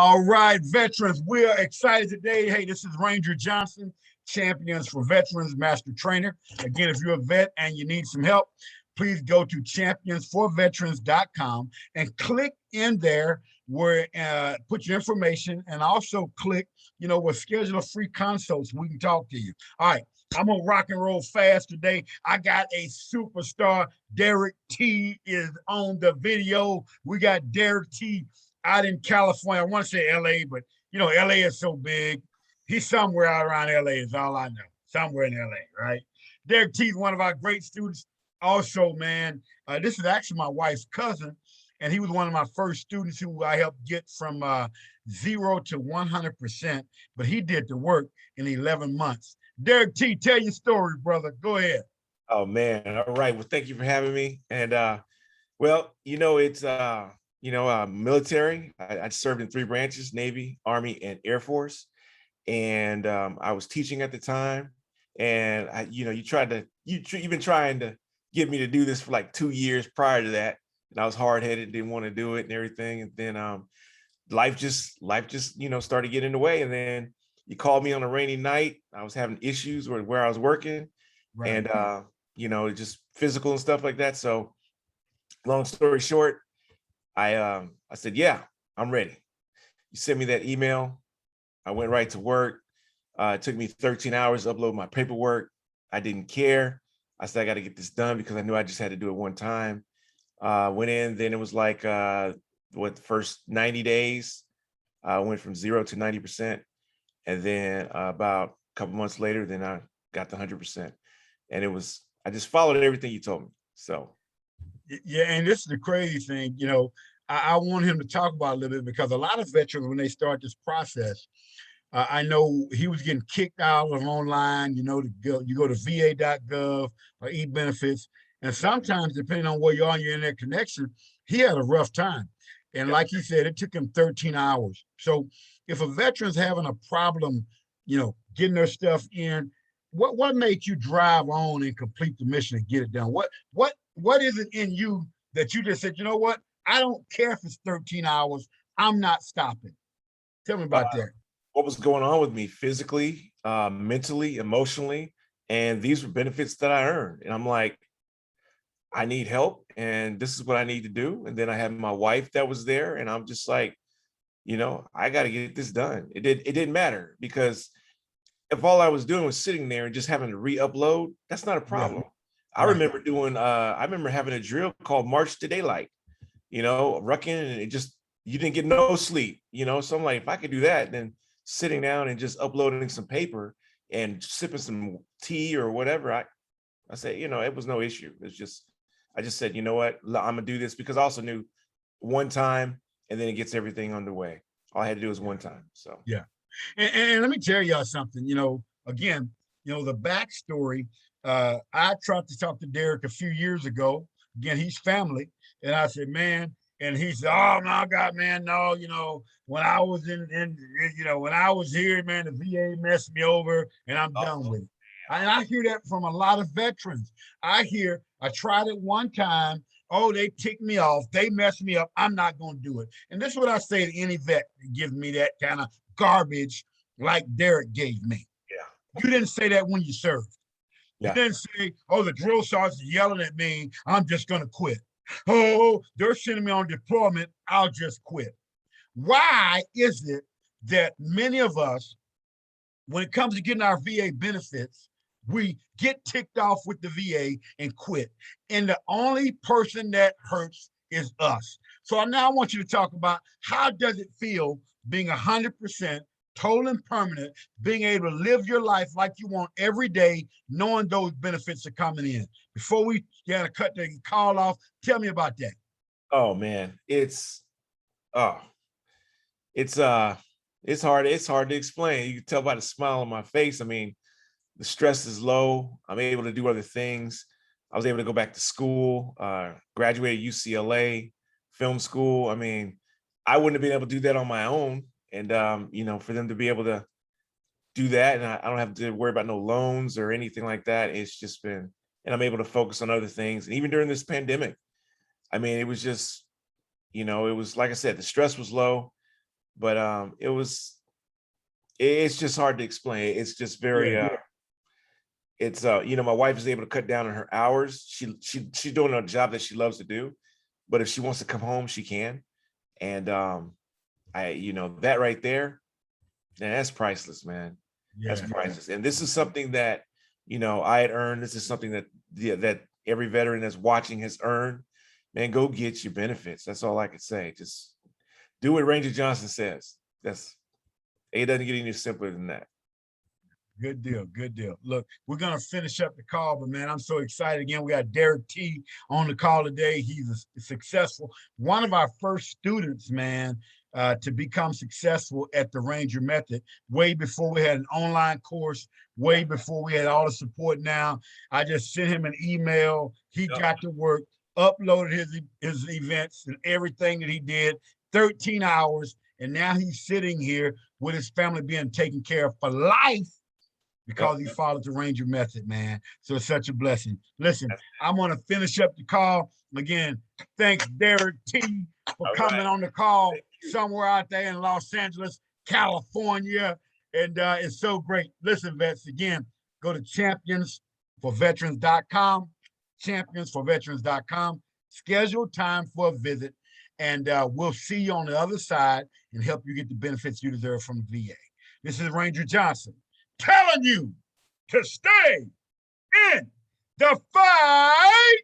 All right, veterans, we are excited today. Hey, this is Ranger Johnson, Champions for Veterans Master Trainer. Again, if you're a vet and you need some help, please go to championsforveterans.com and click in there where put your information and also click, we'll schedule a free consult so we can talk to you. All right, I'm gonna rock and roll fast today. I got a superstar. Derrick T is on the video. We got Derrick T out in California. I want to say LA, but LA is so big. He's somewhere out around LA, is all I know. Somewhere in LA, right? Derrick T is one of our great students. Also, man, this is actually my wife's cousin, and he was one of my first students who I helped get from 0 to 100%, but he did the work in 11 months. Derrick T, tell your story, brother. Go ahead. Oh man. All right. Well, thank you for having me. And it's military. I served in 3 branches: Navy, Army, and Air Force. And I was teaching at the time. And you've been trying to get me to do this for like 2 years prior to that. And I was hard-headed, didn't want to do it and everything. And then life just started getting in the way. And then you called me on a rainy night. I was having issues where I was working, right. And just physical and stuff like that. So long story short, I said, yeah, I'm ready. You sent me that email. I went right to work. It took me 13 hours to upload my paperwork. I didn't care. I said, I got to get this done because I knew I just had to do it one time. Went in, then it was like, the first 90 days, I went from 0 to 90%. And then about a couple months later, then I got the 100%. And I just followed everything you told me. So. Yeah, and this is the crazy thing, I want him to talk about a little bit because a lot of veterans, when they start this process, I know he was getting kicked out of online, you go to va.gov or e-benefits. And sometimes, depending on where you are on your internet connection, he had a rough time. And like he said, it took him 13 hours. So if a veteran's having a problem, getting their stuff in, what made you drive on and complete the mission and get it done? What is it in you that you just said, you know what? I don't care if it's 13 hours. I'm not stopping. Tell me about that. What was going on with me physically, mentally, emotionally, and these were benefits that I earned. And I'm like, I need help and this is what I need to do. And then I had my wife that was there and I'm just like, I got to get this done. It didn't matter because if all I was doing was sitting there and just having to re-upload, that's not a problem. Yeah. I remember having a drill called March to Daylight, rucking, and you didn't get no sleep, So I'm like, if I could do that, then sitting down and just uploading some paper and sipping some tea or whatever, I said, it was no issue. I just said, you know what, I'm gonna do this because I also knew one time and then it gets everything underway. All I had to do was one time. So yeah. And let me tell y'all something, again, the backstory. I tried to talk to Derrick a few years ago. Again, he's family. And I said, man, and he said, oh my God, man, no, when I was when I was here, man, the VA messed me over and I'm done with it. And I hear that from a lot of veterans. I tried it one time. Oh, they ticked me off. They messed me up. I'm not going to do it. And this is what I say to any vet that gives me that kind of garbage like Derrick gave me. Yeah. You didn't say that when you served. Yeah. You didn't say, oh, the drill sergeant's yelling at me. I'm just going to quit. Oh, they're sending me on deployment. I'll just quit. Why is it that many of us, when it comes to getting our VA benefits, we get ticked off with the VA and quit? And the only person that hurts is us. So now I want you to talk about how does it feel being 100% total and permanent, being able to live your life like you want every day, knowing those benefits are coming in. Before we got to cut the call off, tell me about that. Oh man, it's hard. It's hard to explain. You can tell by the smile on my face. I mean, the stress is low. I'm able to do other things. I was able to go back to school, graduated UCLA, film school. I mean, I wouldn't have been able to do that on my own. And, for them to be able to do that, and I don't have to worry about no loans or anything like that. It's just been, and I'm able to focus on other things. And even during this pandemic, I mean, it was just, it was, like I said, the stress was low. but it's just hard to explain. It's just very it's my wife is able to cut down on her hours. She's doing a job that she loves to do, but if she wants to come home, she can. And that right there, man, that's priceless, man. That's priceless. And this is something that I had earned. This is something that that every veteran that's watching has earned. Man, go get your benefits. That's all I could say. Just do what Ranger Johnson says. It doesn't get any simpler than that. Good deal. Good deal. Look, we're going to finish up the call, but man, I'm so excited. Again, we got Derrick T on the call today. He's a successful, one of our first students, man, to become successful at the Ranger Method, way before we had an online course, way before we had all the support. Now, I just sent him an email. He got to work, uploaded his events and everything that he did, 13 hours. And now he's sitting here with his family being taken care of for life, because he followed the Ranger Method, man. So it's such a blessing. Listen, I'm going to finish up the call. Again, thanks, Derrick T, for coming on the call somewhere out there in Los Angeles, California. And it's so great. Listen, vets, again, go to championsforveterans.com, championsforveterans.com, schedule time for a visit, and we'll see you on the other side and help you get the benefits you deserve from the VA. This is Ranger Johnson, telling you to stay in the fight